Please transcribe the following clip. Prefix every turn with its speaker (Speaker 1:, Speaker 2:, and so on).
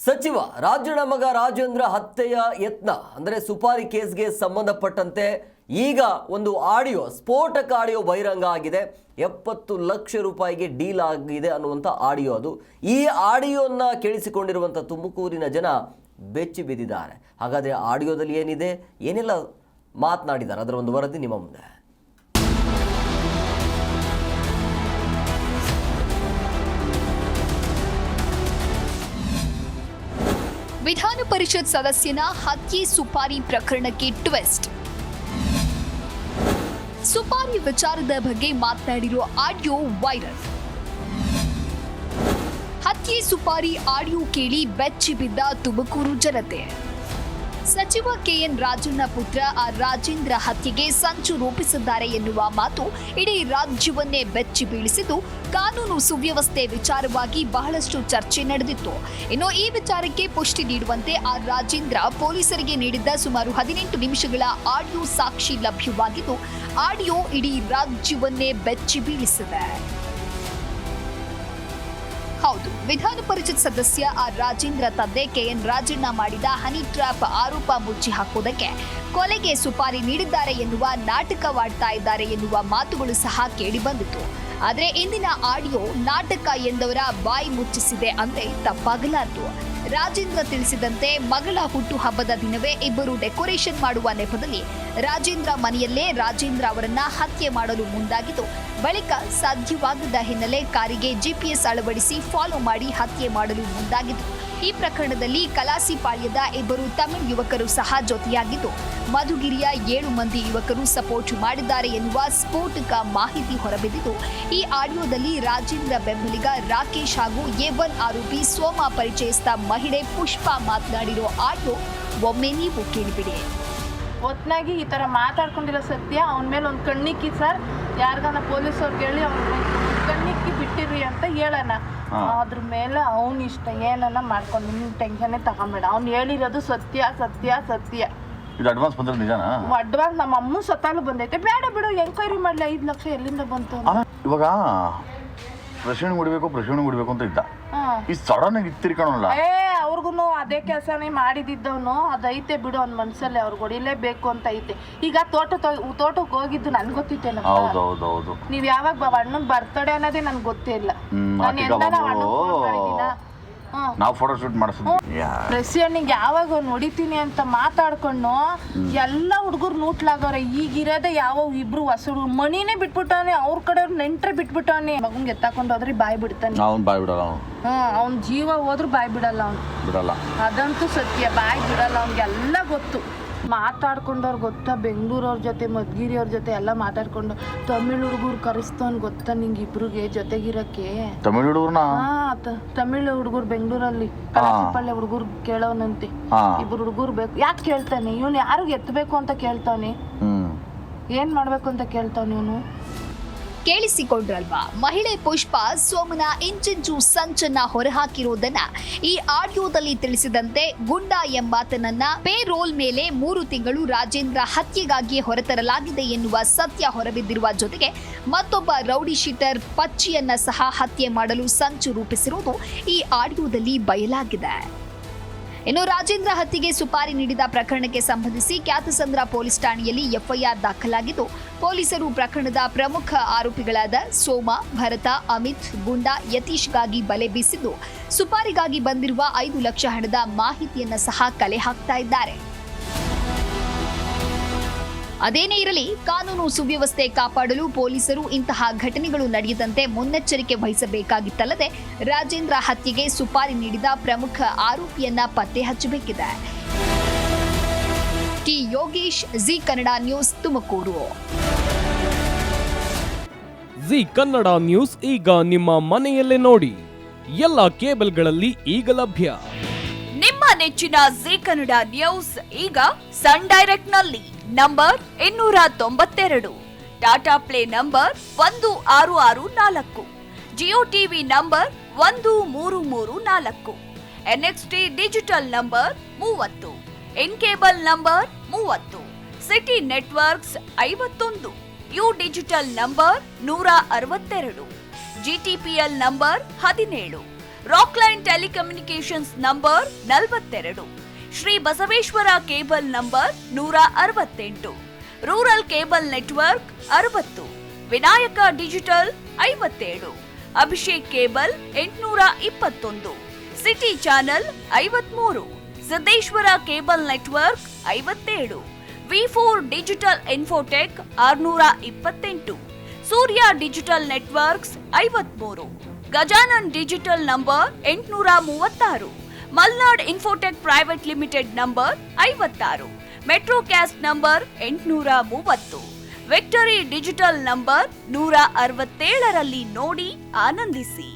Speaker 1: ಸಚಿವ ರಾಜಣ್ಣ ಮಗ ರಾಜೇಂದ್ರ ಹತ್ಯೆಯ ಯತ್ನ ಅಂದರೆ ಸುಪಾರಿ ಕೇಸ್ಗೆ ಸಂಬಂಧಪಟ್ಟಂತೆ ಈಗ ಒಂದು ಆಡಿಯೋ, ಸ್ಫೋಟಕ ಆಡಿಯೋ ಬಹಿರಂಗ ಆಗಿದೆ. 70 ಲಕ್ಷ ರೂಪಾಯಿಗೆ ಡೀಲ್ ಆಗಿದೆ ಅನ್ನುವಂಥ ಆಡಿಯೋ ಅದು. ಈ ಆಡಿಯೋನ ಕೇಳಿಸಿಕೊಂಡಿರುವಂಥ ತುಮಕೂರಿನ ಜನ ಬೆಚ್ಚಿ ಬಿದ್ದಿದ್ದಾರೆ. ಹಾಗಾದರೆ ಆಡಿಯೋದಲ್ಲಿ ಏನಿದೆ, ಏನೆಲ್ಲ ಮಾತನಾಡಿದ್ದಾರೆ, ಅದರ ಒಂದು ವರದಿ ನಿಮ್ಮ ಮುಂದೆ.
Speaker 2: ವಿಧಾನ ಪರಿಷತ್ ಸದಸ್ಯನ ಹತ್ಯೆ ಸುಪಾರಿ ಪ್ರಕರಣಕ್ಕೆ ಟ್ವಿಸ್ಟ್. ಸುಪಾರಿ ವಿಚಾರದ ಬಗ್ಗೆ ಮಾತನಾಡಿರೋ ಆಡಿಯೋ ವೈರಲ್. ಹತ್ಯೆ ಸುಪಾರಿ ಆಡಿಯೋ ಕೇಳಿ ಬೆಚ್ಚಿ ಬಿದ್ದ ತುಮಕೂರು ಜನತೆ. ಸಚಿವ ಕೆಎನ್ ರಾಜಣ್ಣ ಪುತ್ರ ರಾಜೇಂದ್ರ ಹತ್ಯೆಗೆ ಸಂಚು ರೂಪಿಸಿದ್ದಾರೆ ಎನ್ನುವ ಮಾತು ಇಡೀ ರಾಜ್ಯವನ್ನೇ ಬೆಚ್ಚಿ ಬೀಳಿಸಿದ್ದು, ಕಾನೂನು ಸುವ್ಯವಸ್ಥೆ ವಿಚಾರವಾಗಿ ಬಹಳಷ್ಟು ಚರ್ಚೆ ನಡೆದಿತ್ತು. ಇನ್ನು ಈ ವಿಚಾರಕ್ಕೆ ಪುಷ್ಟಿ ನೀಡುವಂತೆ ರಾಜೇಂದ್ರ ಪೊಲೀಸರಿಗೆ ನೀಡಿದ್ದ ಸುಮಾರು 18 ನಿಮಿಷಗಳ ಆಡಿಯೋ ಸಾಕ್ಷಿ ಲಭ್ಯವಾಗಿದ್ದು, ಆಡಿಯೋ ಇಡೀ ರಾಜ್ಯವನ್ನೇ ಬೆಚ್ಚಿ ಬೀಳಿಸಿದೆ. ಹೌದು, ವಿಧಾನ ಪರಿಷತ್ ಸದಸ್ಯ ರಾಜೇಂದ್ರ ತಂದೆ ಕೆಎನ್ ರಾಜಣ್ಣ ಮಾಡಿದ ಹನಿ ಟ್ರ್ಯಾಪ್ ಆರೋಪ ಮುಚ್ಚಿ ಹಾಕುವುದಕ್ಕೆ ಕೊಲೆಗೆ ಸುಪಾರಿ ನೀಡಿದ್ದಾರೆ ಎನ್ನುವ ನಾಟಕವಾಡ್ತಾ ಇದ್ದಾರೆ ಎನ್ನುವ ಮಾತುಗಳು ಸಹ ಕೇಳಿಬಂದಿತು. ಆದರೆ ಇಂದಿನ ಆಡಿಯೋ ನಾಟಕ ಎಂದವರ ಬಾಯಿ ಮುಚ್ಚಿಸಿದೆ ಅಂದ್ರೆ ತಪ್ಪಾಗಲಾರದು. ರಾಜೇಂದ್ರ ತಿಳಿಸಿದಂತೆ ಮಗಳ ಹುಟ್ಟು ಹಬ್ಬದ ದಿನವೇ ಇಬ್ಬರು ಡೆಕೋರೇಷನ್ ಮಾಡುವ ನೆಪದಲ್ಲಿ ರಾಜೇಂದ್ರ ಮನೆಯಲ್ಲೇ ರಾಜೇಂದ್ರ ಅವರನ್ನ ಹತ್ಯೆ ಮಾಡಲು ಮುಂದಾಗಿದ್ದು, ಬಳಿಕ ಸಾಧ್ಯವಾಗದ ಹಿನ್ನೆಲೆ ಕಾರಿಗೆ ಜಿಪಿಎಸ್ ಅಳವಡಿಸಿ ಫಾಲೋ ಮಾಡಿ ಹತ್ಯೆ ಮಾಡಲು ಮುಂದಾಗಿದ್ದು. ಈ ಪ್ರಕರಣದಲ್ಲಿ ಕಲಾಸಿಪಾಳ್ಯದ ಇಬ್ಬರು ತಮಿಳ್ ಯುವಕರು ಸಹ ಜೊತೆಯಾಗಿದ್ದು, ಮಧುಗಿರಿಯ 7 ಮಂದಿ ಯುವಕರು ಸಪೋರ್ಟ್ ಮಾಡಿದ್ದಾರೆ ಎನ್ನುವ ಸ್ಫೋಟಕ ಮಾಹಿತಿ ಹೊರಬಿದ್ದಿದ್ದು, ಈ ಆಡಿಯೋದಲ್ಲಿ ರಾಜೇಂದ್ರ ಬೆಂಬಲಿಗ ರಾಕೇಶ್ ಹಾಗೂ A1 ಆರೋಪಿ ಸೋಮ ಪರಿಚಯಸ್ಥ ಮಹಿಳೆ ಪುಷ್ಪ ಮಾತನಾಡಿರೋ ಆಡಿಯೋ ಒಮ್ಮೆ ನೀವು ಕೇಳಿಬಿಡಿ.
Speaker 3: ಒಟ್ನಾಗಿ ಈ ಥರ ಮಾತಾಡ್ಕೊಂಡಿರೋ ಸತ್ಯ ಅವನ ಮೇಲೆ ಒಂದು ಕಣ್ಣಿಕ್ಕಿ ಸರ್, ಯಾರಿಗಾನ ಪೊಲೀಸವ್ರಿಗೆ ಹೇಳಿ ಅವ್ನು ಕಣ್ಣಿಕ್ಕಿ ಬಿಟ್ಟಿರಿ ಅಂತ ಹೇಳೋಣ. ಅದ್ರ ಮೇಲೆ ಅವನು ಇಷ್ಟ ಏನನ್ನ ಮಾಡ್ಕೊಂಡು ನಿಮ್ಮ ಟೆನ್ಷನ್ನೇ ತಗೊಂಬೇಡ. ಅವ್ನು ಹೇಳಿರೋದು ಸತ್ಯ ಸತ್ಯ ಸತ್ಯ.
Speaker 4: ಇದು ಅಡ್ವಾನ್ಸ್ ಬಂದ್ರೆ ನಿಜನಾ?
Speaker 3: ಅಡ್ವಾನ್ಸ್ ನಮ್ಮ ಅಮ್ಮ ಸತಾಲು ಬಂದೈತೆ. ಬೇಡ ಬಿಡು, ಎಂಕ್ವೈರಿ ಮಾಡಲಿ. 5 ಲಕ್ಷ ಎಲ್ಲಿಂದ ಬಂತು?
Speaker 4: ಇವಾಗ ಪ್ರಶ್ನೆ ಹೊಡಿಬೇಕು ಅಂತ ಇದ್ದ. ಈ ಸಡನ್ ಆಗಿ ಇತ್ತಿರ್ಕೊಳ್ಳಲ್ಲ.
Speaker 3: ಅವ್ರಿಗೂ ಅದೇ ಮಾಡಿದಿದ್ದವನು ಅದೈತೆ ಬಿಡು, ಅವ್ನ ಮನ್ಸಲ್ಲಿ ಅವ್ರಿಗೆ ಹೊಡಿಲೇಬೇಕು ಅಂತ ಐತೆ. ಈಗ ತೋಟಕ್ಕೆ ಹೋಗಿದ್ದು ನನ್ಗೆ ಗೊತ್ತಿತ್ತೇನ?
Speaker 4: ಹೌದು.
Speaker 3: ನೀವ್ ಯಾವಾಗ ಅಣ್ಣನ್ ಬರ್ತಡೆ ಅನ್ನೋದೇ ನನ್ಗೆ ಗೊತ್ತೇ ಇಲ್ಲ.
Speaker 4: ನಾವು ಫೋಟೋ ಶೂಟ್ ಮಾಡಿಸಿದ್ವಿ.
Speaker 3: ಪ್ರೆಸಿಡೆಂಟ್ ಯಾವಾಗ ಹೊಡಿತೀನಿ ಅಂತ ಮಾತಾಡ್ಕೊಂಡು ಎಲ್ಲ ಹುಡುಗರು ನೂಟ್ಲಾಗವ್ರೆ. ಈಗಿರೋದೇ ಯಾವ ಇಬ್ರು ಹೊಸ ಹುಡುಗರು ಮಣಿನೇ ಬಿಟ್ಬಿಟ್ಟವನೆ, ಅವ್ರ ಕಡೆಯವ್ರು ನೆಂಟ್ರೆ ಬಿಟ್ಬಿಟ್ಟವನೆ. ಮಗಂಗೆ ಎತ್ತಾಕೊಂಡು ಹೋದ್ರೆ ಬಾಯಿ ಬಿಡ್ತಾನೆ.
Speaker 4: ಬಾಯ್ ಬಿಡಲ್ಲ.
Speaker 3: ಅವ್ನ ಜೀವ ಹೋದ್ರು ಬಾಯಿ ಬಿಡಲ್ಲ. ಅವ್ನು ಬಿಡಲ್ಲ, ಅದಂತೂ ಸತ್ಯ. ಬಾಯಿ ಬಿಡಲ್ಲ. ಅವ್ನಿಗೆಲ್ಲ ಗೊತ್ತು. ಮಾತಾಡ್ಕೊಂಡವ್ರು ಗೊತ್ತಾ, ಬೆಂಗಳೂರವ್ರ ಜೊತೆ ಮಧುಗಿರಿಯವ್ರ ಜೊತೆ ಎಲ್ಲ ಮಾತಾಡ್ಕೊಂಡು ತಮಿಳ್ ಹುಡುಗರು ಕರೆಸ್ತವನ್ ಗೊತ್ತಾ ನಿಂಗೆ ಇಬ್ರಿಗೆ ಜೊತೆಗಿರಕ್ಕೆ?
Speaker 4: ತಮಿಳ್ ಹುಡುಗರ್ನ?
Speaker 3: ತಮಿಳ್ ಹುಡುಗರು ಬೆಂಗಳೂರಲ್ಲಿ ಕಲಾಸಿಪಾಳ್ಯ ಹುಡುಗರು ಕೇಳೋನಂತೆ. ಇಬ್ರು ಹುಡುಗರು ಬೇಕು. ಯಾಕೆ ಕೇಳ್ತಾನೆ ಇವನು? ಯಾರಿಗೆ ಎತ್ತಬೇಕು ಅಂತ ಕೇಳ್ತಾನೆ, ಏನ್ ಮಾಡ್ಬೇಕು ಅಂತ ಕೇಳ್ತಾನೆ ಇವನು.
Speaker 2: ಕೇಳಿಸಿಕೊಂಡ್ರಲ್ವಾ? ಮಹಿಳೆ ಪುಷ್ಪ ಸೋಮನ ಇಂಚಿಂಚು ಸಂಚನ್ನ ಹೊರಹಾಕಿರುವುದನ್ನ ಈ ಆಡಿಯೋದಲ್ಲಿ ತಿಳಿಸಿದಂತೆ, ಗುಂಡಾ ಎಂಬಾತನನ್ನ ಪೇ ರೋಲ್ ಮೇಲೆ 3 ತಿಂಗಳು ರಾಜೇಂದ್ರ ಹತ್ಯೆಗಾಗಿ ಹೊರತರಲಾಗಿದೆ ಎನ್ನುವ ಸತ್ಯ ಹೊರಬಿದ್ದಿರುವ ಜೊತೆಗೆ ಮತ್ತೊಬ್ಬ ರೌಡಿ ಶೀಟರ್ ಪಚ್ಚಿಯನ್ನ ಸಹ ಹತ್ಯೆ ಮಾಡಲು ಸಂಚು ರೂಪಿಸಿರುವುದು ಈ ಆಡಿಯೋದಲ್ಲಿ ಬಯಲಾಗಿದೆ. ಇನ್ನು ರಾಜೇಂದ್ರ ಹತ್ಯೆಗೆ ಸುಪಾರಿ ನೀಡಿದ ಪ್ರಕರಣಕ್ಕೆ ಸಂಬಂಧಿಸಿ ಕ್ಯಾತಸಂದ್ರ ಪೊಲೀಸ್ ಠಾಣೆಯಲ್ಲಿ ಎಫ್ಐಆರ್ ದಾಖಲಾಗಿದ್ದು, ಪೊಲೀಸರು ಪ್ರಕರಣದ ಪ್ರಮುಖ ಆರೋಪಿಗಳಾದ ಸೋಮ, ಭರತ, ಅಮಿತ್, ಗುಂಡಾ, ಯತೀಶ್ಗಾಗಿ ಬಲೆ ಬೀಸಿದ್ದು, ಸುಪಾರಿಗಾಗಿ ಬಂದಿರುವ 5 ಲಕ್ಷ ಹಣದ ಮಾಹಿತಿಯನ್ನ ಸಹ ಕಲೆ ಹಾಕ್ತಾ ಇದ್ದಾರೆ. ಅದೇನೇ ಇರಲಿ, ಕಾನೂನು ಸುವ್ಯವಸ್ಥೆ ಕಾಪಾಡಲು ಪೊಲೀಸರು ಇಂತಹ ಘಟನೆಗಳು ನಡೆಯದಂತೆ ಮುನ್ನೆಚ್ಚರಿಕೆ ವಹಿಸಬೇಕಾಗಿತ್ತಲ್ಲದೆ ರಾಜೇಂದ್ರ ಹತ್ಯೆಗೆ ಸುಪಾರಿ ನೀಡಿದ ಪ್ರಮುಖ ಆರೋಪಿಯನ್ನ ಪತ್ತೆ ಹಚ್ಚಬೇಕಿದೆ. T Yogesh, Zee Kannada news, Tumakuru.
Speaker 5: Zee Kannada news ಈಗ ನಿಮ್ಮ ಮನೆಯಲ್ಲೇ ನೋಡಿ. ಎಲ್ಲ ಕೇಬಲ್ಗಳಲ್ಲಿ ಈಗ ಲಭ್ಯ.
Speaker 6: ನಿಮ್ಮ ನೆಚ್ಚಿನ ಜಿ ಕನ್ನಡ ನ್ಯೂಸ್ ಈಗ ಸನ್ ಡೈರೆಕ್ಟ್ ನಲ್ಲಿ number 292, Tata play number 1664, Jio TV number 1334, NXT digital number 30, in cable number 30, city networks 51, U digital number 162, GTPL number 17, Rockline telecommunications number 42, Shri Basaveshwara cable number 168, rural cable network 60, Vinayaka digital 57, Abhishek cable 821, city channel 53, Siddeshwara cable network 57, V4 digital Infotech 628, Surya digital networks 53, Gajanan digital number 836, Malnad Infotech private limited number 56, Metrocast number 830, Victory digital number 167ರಲ್ಲಿ ನೋಡಿ ಆನಂದಿಸಿ.